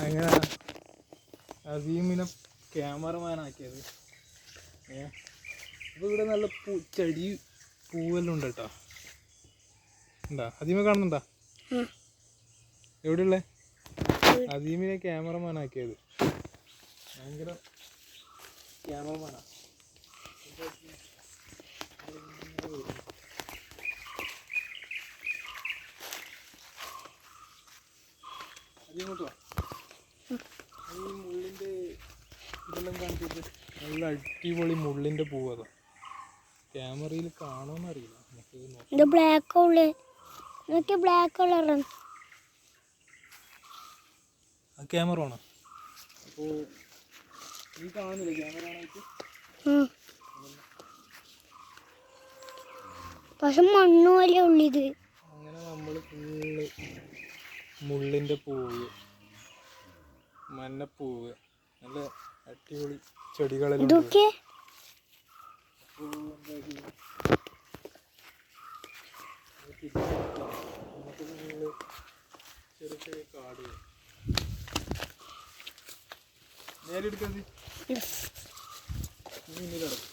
അങ്ങനെ അസീമിനെ ക്യാമറമാനാക്കിയത്. അപ്പോൾ ഇവിടെ നല്ല ചെടി പൂവെല്ലാം ഉണ്ട് കേട്ടോ. ഉണ്ടാ അസീമെ കാണുന്നുണ്ടാ? എവിടെയുള്ള അസീമിനെ ക്യാമറമാനാക്കിയത്? ഭയങ്കര ക്യാമറമാനാ. അതിങ്ങോട്ട് വാ. ഈ മുള്ളിൻ്റെ ഇതെല്ലാം കാണിച്ചിട്ട് നല്ല അടിപൊളി മുള്ളിൻ്റെ പൂവ്. അതാ ക്യാമറയിൽ കാണുമെന്ന് അറിയില്ല. നമുക്ക് ബ്ലാക്ക് കളറാണ് ആ ക്യാമറ ആണോ? അപ്പോൾ നീ കാണുന്നില്ല ക്യാമറ ആണായിട്ട്? പക്ഷെ മണ്ണ് പോലെ ഉള്ളിത്. അങ്ങനെ നമ്മൾ ഫുള്ള് മുള്ളിൻ്റെ പൂവ്, മഞ്ഞപ്പൂവ്, നല്ല അടിപൊളി ചെടികളെല്ലാം ഇതൊക്കെ ചെറിയ ചെറിയ കാട്. നേരെ എടുക്കാതെ മുന്നിലടക്കും.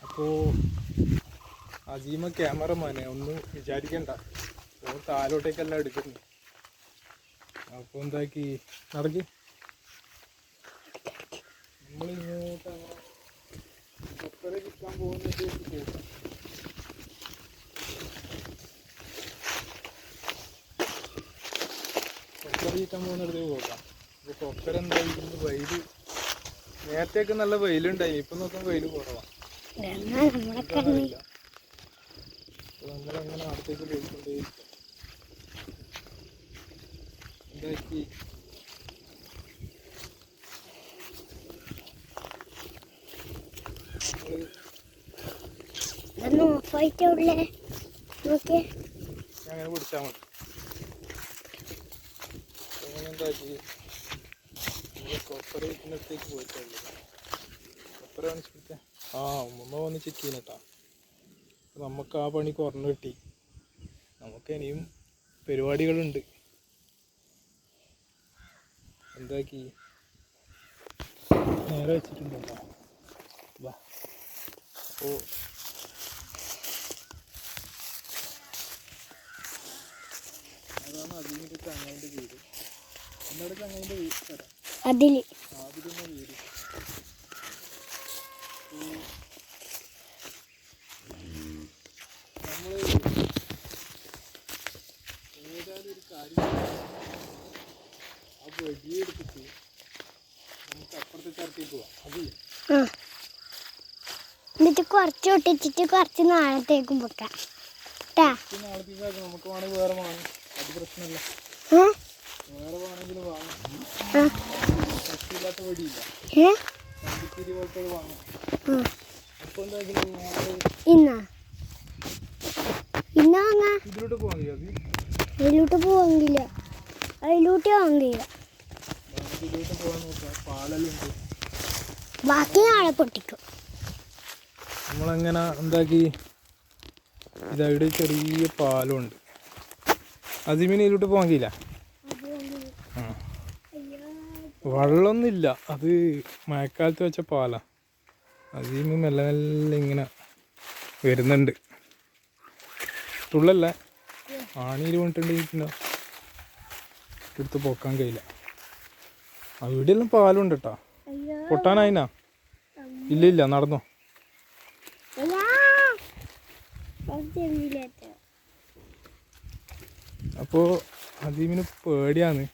അപ്പോൾ അസീമ ക്യാമറമാനെ ഒന്നും വിചാരിക്കണ്ട, അപ്പോൾ താലോട്ടേക്കെല്ലാം എടുക്കുന്നു. അപ്പോൾ എന്താക്കി നടക്കി നമ്മളിങ്ങോട്ട് അങ്ങനെ കൊക്കറ വിൽക്കാൻ പോകുന്നത്. കൊക്കറ വിൽക്കാൻ പോകുന്നിടത്തേക്ക് പോകാം. അപ്പോൾ കൊക്കര എന്തായി വെയിൽ, നേരത്തേക്ക് നല്ല വെയിലുണ്ടായി, ഇപ്പം നോക്കാൻ വെയിൽ കുറവാണ്. നമ്മളങ്ങനെ അടുത്തേക്ക് പോയിക്കൊണ്ടേയിരിക്കും. എന്താക്കി അങ്ങനെ പിടിച്ചാൽ മതി. അങ്ങനെ എന്താക്കി നമ്മൾ കൊപ്പറ വീട്ടിനടുത്തേക്ക് പോയിട്ടുള്ളൂ. കൊപ്പറ കാണിച്ചിട്ട് ഉമ്മ വന്ന് ചെക്ക് ചെയ്യുന്നട്ടാ. നമുക്ക് ആ പണി കുറഞ്ഞു കിട്ടി. നമുക്ക് ഇനിയും പരിപാടികളുണ്ട്. എന്താക്കി നേരെ വെച്ചിട്ടുണ്ടോ? വാ. അപ്പോൾ അതാണ് അതിൻ്റെ ചങ്ങായിൻ്റെ വീട്. എന്താണ് ചങ്ങായിൻ്റെ വീട്? തരാം അതിലൊന്ന് വീട്. നമ്മൾ ഏതായാലും ഒരു കാര്യം ആ വെടിയെടുത്തിട്ട് നമുക്ക് അപ്പുറത്തെ ചർച്ചയ്ക്ക് പോവാം. അത് എന്നിട്ട് കുറച്ച് ഒട്ടിച്ചിട്ട് കുറച്ച് നാളത്തേക്കും വെക്കാം. നാളത്തേക്കാക്കും. നമുക്ക് വേണമെങ്കിൽ വേറെ വാങ്ങാം, അത് പ്രശ്നമില്ല. വേറെ വേണമെങ്കിലും വാങ്ങാം. പ്രശ്നമില്ലാത്ത വെടിയില്ല, കമ്പിത്തിരി പോലത്തെ വാങ്ങാം. അപ്പോൾ എന്തായാലും ഇതിലോട്ട് പോകാൻ പോവാങ്കില്ല, അതിലോട്ട് വാങ്ങില്ല. ഇതിലോട്ട് പോകാൻ നോക്കാം. പാലെല്ലാം ഉണ്ട്, ബാക്കി നാളെ പൊട്ടിക്കും. നമ്മളങ്ങനെ എന്താക്കി ഇതവിടെ ചെറിയ പാലമുണ്ട്. അതിമിന് ഇതിലോട്ട് പോകാൻ കഴിയില്ല. വെള്ളമൊന്നുമില്ല, അത് മഴക്കാലത്ത് വെച്ച പാലാണ്. അതിന് മെല്ലെ മെല്ലെ ഇങ്ങനെ വരുന്നുണ്ട്. തുള്ളല്ലേ ആണിയിൽ വീണിട്ടുണ്ടെങ്കിൽ പിന്നെ എടുത്ത് പൊക്കാൻ കഴിയില്ല. അവിടെയെല്ലാം പാലുണ്ട് കേട്ടോ. പൊട്ടാനായിനാ? ഇല്ല, നടന്നോ. അപ്പോൾ അദീമിന് പേടിയാന്ന്.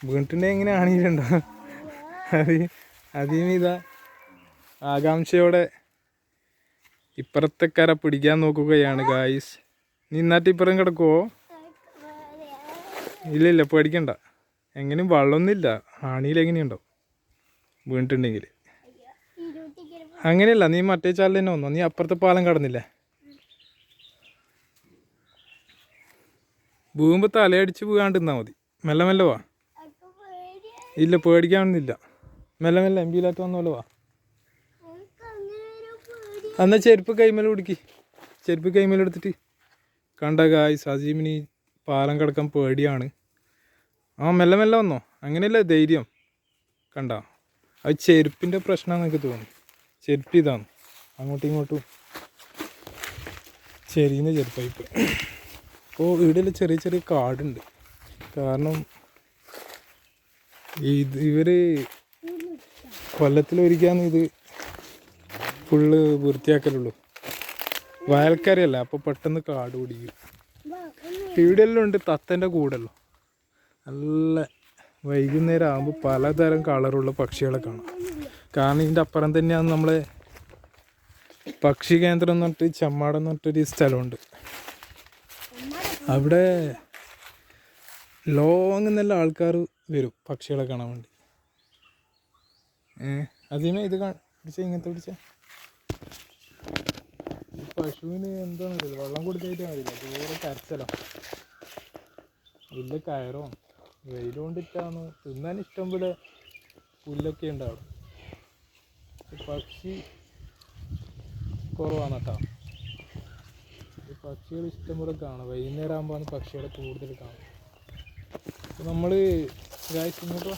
വീണിട്ടുണ്ടെങ്കിൽ എങ്ങനെ ആണിയിലുണ്ടോ? അദീമി ഇതാ ആകാംക്ഷയോടെ ഇപ്പുറത്തെ കര പിടിക്കാൻ നോക്കുകയാണ് ഗായ്സ്. നീ ഇന്നാട്ട് ഇപ്പുറം കിടക്കുവോ? ഇല്ല, പേടിക്കണ്ട. എങ്ങനെയും വെള്ളമൊന്നുമില്ല, ആണിയിൽ എങ്ങനെയുണ്ടോ വീണിട്ടുണ്ടെങ്കിൽ. അങ്ങനെയല്ല, നീ മറ്റേ ചാലിൽ തന്നെ വന്നോ. നീ അപ്പുറത്തെ പാലം കടന്നില്ലേ? വീഴുമ്പോൾ തലയടിച്ച് വീഴാണ്ടിരുന്നാൽ മതി. മെല്ലെ മെല്ലെ വാ. ഇല്ല, പേടിക്കാനൊന്നുമില്ല. മെല്ലെ മെല്ലെ എംപിയിലായിട്ട് വന്നോലെ വാ. എന്നാൽ ചെരുപ്പ് കൈമേൽ പിടിക്ക്. ചെരുപ്പ് കൈമേലെടുത്തിട്ട് കണ്ട ഗായ്സ് അസീമിന് പാലം കിടക്കാൻ പേടിയാണ്. മെല്ലെ മെല്ലെ വന്നോ, അങ്ങനെയല്ല ധൈര്യം. കണ്ട അത് ചെരുപ്പിൻ്റെ പ്രശ്നമാണെന്ന് എനിക്ക് തോന്നുന്നു. ചെരുപ്പ് ഇതാണ് അങ്ങോട്ടും ഇങ്ങോട്ടും ചെരിയുന്ന ചെരുപ്പായിപ്പോൾ. അപ്പോൾ ഇവിടെ ചെറിയ ചെറിയ കാടുണ്ട്. കാരണം ഇവർ കൊല്ലത്തിലൊരിക്കാന്ന് ഇത് ഫുള്ള് വൃത്തിയാക്കലുള്ളൂ. വയൽക്കരയല്ല, അപ്പോൾ പെട്ടെന്ന് കാട് പിടിക്കും. ഇവിടെയെല്ലാം ഉണ്ട് തത്തൻ്റെ കൂടല്ലോ. നല്ല വൈകുന്നേരം ആകുമ്പോൾ പലതരം കളറുള്ള പക്ഷികളെ കാണാം. കാരണം ഇതിൻ്റെ അപ്പുറം തന്നെയാണ് നമ്മളെ പക്ഷി കേന്ദ്രം എന്ന് പറഞ്ഞിട്ട് ചെമ്മാടം എന്ന് പറഞ്ഞിട്ടൊരു സ്ഥലമുണ്ട്. അവിടെ ലോങ് നല്ല ആൾക്കാർ വരും പക്ഷികളെ കാണാൻ വേണ്ടി. അതിനെ ഇത് പിടിച്ച ഇങ്ങനത്തെ പിടിച്ച പശുവിന് എന്താണെന്നറിയില്ല, വെള്ളം കൊടുക്കായിട്ട് അറിയില്ല. ദൂരെ കരച്ചലോ വലിയ കയറോ വെയിൽ കൊണ്ടിട്ടാന്ന് തിന്നാൻ ഇഷ്ടം പോലെ പുല്ലൊക്കെ ഉണ്ടാവും. പക്ഷി കുറവാണ് കേട്ടോ. പക്ഷികൾ ഇഷ്ടം പോലെ കാണാം. വൈകുന്നേരം ആകുമ്പോഴാണ് പക്ഷികളെ കൂടുതൽ കാണും. നമ്മൾ ഇങ്ങോട്ട്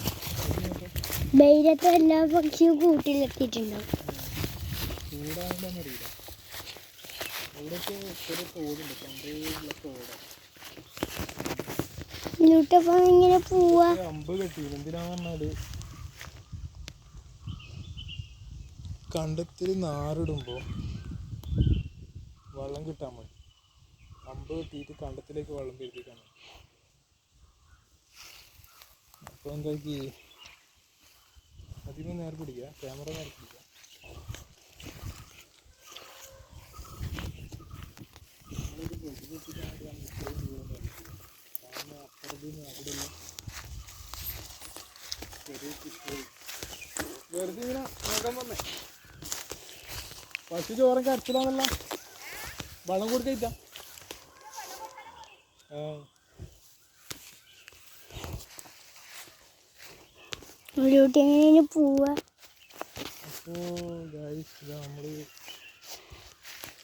വെയിലത്ത് എല്ലാ പക്ഷിയും കൂട്ടിലെത്തിയിട്ടുണ്ടാവും. ചൂടാകുമ്പോന്നറിയില്ല. ഇവിടെയൊക്കെ ചെറിയ തോടുണ്ട്, പണ്ടുള്ള തോടാണ്. ഇങ്ങനെ പോവാ. അമ്പ് കെട്ടി എന്തിനാന്ന് പറഞ്ഞാല് കണ്ടത്തിൽ നാറിടുമ്പോൾ വെള്ളം കിട്ടാൻ മതി. അമ്പ് കെട്ടിയിട്ട് കണ്ടത്തിലേക്ക് വെള്ളം കയറ്റിക്കാണ്. അപ്പോൾ എന്താക്കി അതിന് നേരെ പിടിക്കുക, ക്യാമറ നേരെ പിടിക്കുക. വെറുതെ ഇങ്ങനെ നോക്കാൻ വന്നേ. പശു ചോറും കരച്ചിലാന്നല്ല, വെള്ളം കൊടുക്കയില്ല. പോവാ. അപ്പോൾ ഗൈസ് ഇതാ നമ്മൾ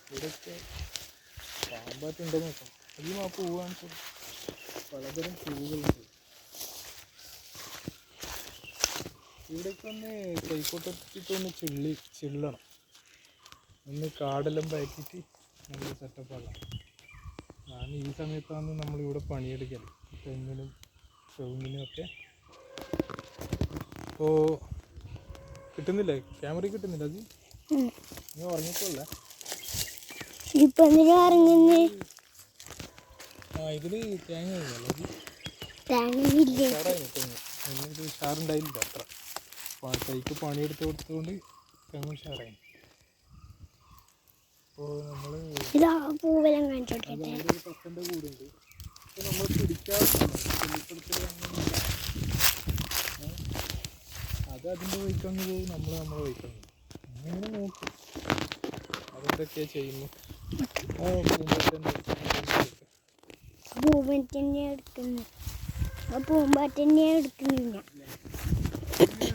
ഇവിടെയൊക്കെ പാമ്പാറ്റുണ്ടോ നോക്കാം. അതിലും ആ പൂവാണ് പലതരം പൂവുകളുണ്ട്. ഇവിടേക്ക് ഒന്ന് കൈക്കോട്ടിട്ടൊന്ന് ചിള്ളണം. ഒന്ന് കാടെല്ലാം പയറ്റിയിട്ട് നല്ല സെറ്റപ്പാകാം. ഞാൻ ഈ സമയത്താണ് നമ്മളിവിടെ പണിയെടുക്കൽ, തെങ്ങിനും ചുവങ്ങിനും ഒക്കെ. അപ്പോൾ കിട്ടുന്നില്ലേ, ക്യാമറ കിട്ടുന്നില്ല. അത് നീ ഉറങ്ങിക്കോല്ലേ? ഇതില് തേങ്ങ ഉഷാറുണ്ടായില്ല അത്ര. കൈക്ക് പണിയെടുത്ത് കൊടുത്തുകൊണ്ട് തെങ്ങ് ഉഷാറായി. അപ്പോൾ നമ്മൾ പത്തൻ്റെ കൂടുണ്ട്. അപ്പോൾ നമ്മൾ പിടിക്കാറുണ്ട്. അത് അതിൻ്റെ വഴിക്കങ്ങ് പോകും, നമ്മൾ നമ്മളെ വഴിക്കങ്ങ് അങ്ങനെ നോക്കും. അതെന്തൊക്കെയാ ചെയ്യുന്നു.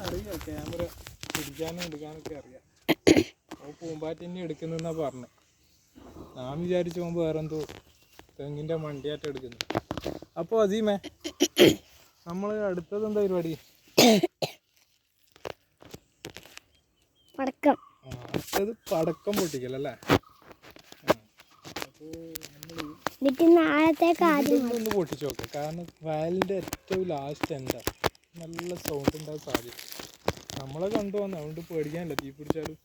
അറിയാം, ക്യാമറ പിടിക്കാനും എടുക്കാനൊക്കെ അറിയാം. പൂമ്പാറ്റന്നെ എടുക്കുന്നെന്നാ പറഞ്ഞത്. ഞാൻ വിചാരിച്ചു പോകുമ്പോൾ വേറെന്തോ തെങ്ങിൻ്റെ മണ്ടിയായിട്ട് എടുക്കുന്നു. അപ്പോൾ അസീമേ, നമ്മൾ അടുത്തത് എന്താ പരിപാടി? അടുത്തത് പടക്കം പൊട്ടിക്കലല്ലേ? ഒന്ന് പൊട്ടിച്ചു നോക്കാം. കാരണം വയലിൻ്റെ ഏറ്റവും ലാസ്റ്റ് എന്താ നല്ല സൗണ്ട് ഉണ്ടാകാൻ സാധ്യത. നമ്മളെ കണ്ടുവന്ന അതുകൊണ്ട് പേടിക്കാനില്ല. തീ പിടിച്ചാലും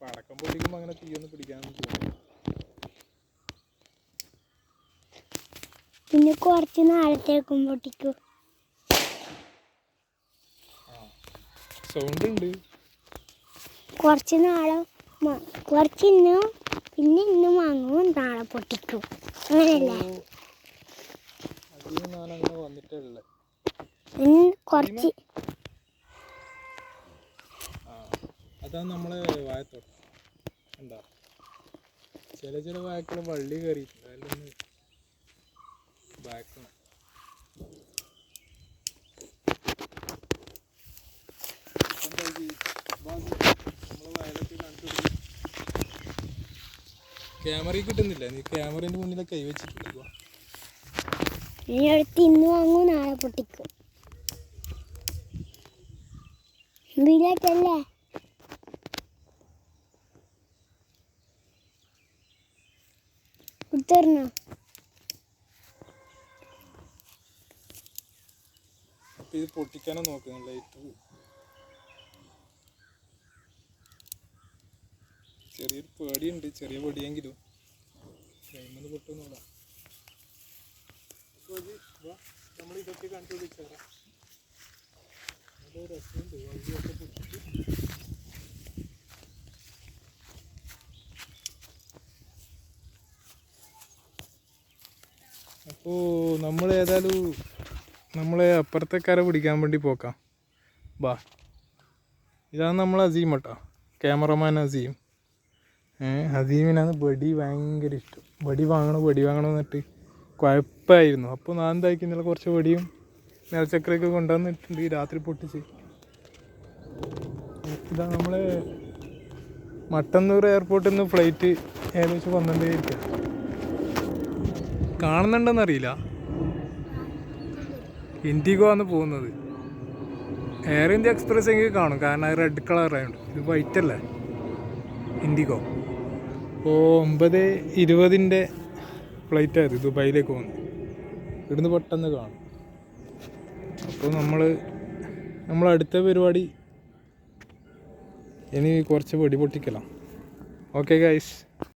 പടക്കം പൊട്ടിക്കുമ്പോൾ അങ്ങനെ തീയൊന്നും പിടിക്കാനൊന്നും തോന്നുന്നു. പിന്നെ കുറച്ച് നാളത്തേക്കും പൊട്ടിക്കും. സൗണ്ട് ഉണ്ട്. കുറച്ച് നാളെ കുറച്ച് ഇന്നും പിന്നെ ഇന്നും വാങ്ങും, നാളെ പൊട്ടിക്കും. അങ്ങനെയല്ലേ? അതിന് ഞാനങ്ങനെ വന്നിട്ടുള്ള കുറച്ച് അതാണ് നമ്മളെ വാഴത്തോട്ടം. എന്താ ചില വാഴക്കൾ വള്ളി കയറിയിട്ടുണ്ട്. അതിലൊന്ന് ബാക്കണം. നമ്മളെ വയലൊക്കെ കാണിച്ചു ക്യാമറയിൽ കിട്ടുന്നില്ല, നീ ക്യാമറേൻ്റെ മുന്നിൽ കൈ വെച്ചിട്ടില്ല. നീ എടുത്ത് ഇന്ന് വാങ്ങൂ, നാളെ പൊട്ടിക്കും. ഇതിലേക്കല്ലേ കുത്തരണോ? അപ്പം ഇത് പൊട്ടിക്കാനോ നോക്കണം ലൈറ്റ്. ചെറിയൊരു പേടിയുണ്ട്, ചെറിയ പേടിയെങ്കിലും ഫ്രെയിമിന് പൊട്ടുന്നില്ല. നമ്മൾ ഇതൊക്കെ കണ്ടു വിളിച്ചാറാ രസമുണ്ട്. വഴിയൊക്കെ പൊട്ടിച്ച് അപ്പോൾ നമ്മൾ ഏതായാലും നമ്മളെ അപ്പുറത്തെ കര പിടിക്കാൻ വേണ്ടി പോക്കാം. ബാ, ഇതാണ് നമ്മൾ അസീം കേട്ടോ, ക്യാമറമാൻ അസീം. അസീമിനാണ് വെടി ഭയങ്കര ഇഷ്ടം. വെടി വാങ്ങണം എന്നിട്ട് കുഴപ്പമായിരുന്നു. അപ്പോൾ ഞാൻ എന്താക്കുന്നില്ല, കുറച്ച് വെടിയും നിലച്ചക്കരയൊക്കെ കൊണ്ടുവന്നിട്ടുണ്ട്, രാത്രി പൊട്ടിച്ച്. ഇതാ നമ്മളെ മട്ടന്നൂർ എയർപോർട്ടിൽ നിന്ന് ഫ്ലൈറ്റ് ഏകദേശം 12 ഇരിക്കുക. കാണുന്നുണ്ടെന്നറിയില്ല, ഇൻഡിഗോ ആണ് പോകുന്നത്. എയർ ഇന്ത്യ എക്സ്പ്രസ് എങ്കിൽ കാണും, കാരണം അത് റെഡ് കളറായതുകൊണ്ട്. ഇത് വൈറ്റ് അല്ലേ ഇൻഡിഗോ. അപ്പോൾ 9:20 ഫ്ലൈറ്റായത് ദുബായിലേക്ക് പോകുന്നത്. ഇവിടുന്ന് പെട്ടെന്ന് കാണും. അപ്പോൾ നമ്മളടുത്ത പരിപാടി ഇനി കുറച്ച് വെടി പൊട്ടിക്കലാം. Okay guys.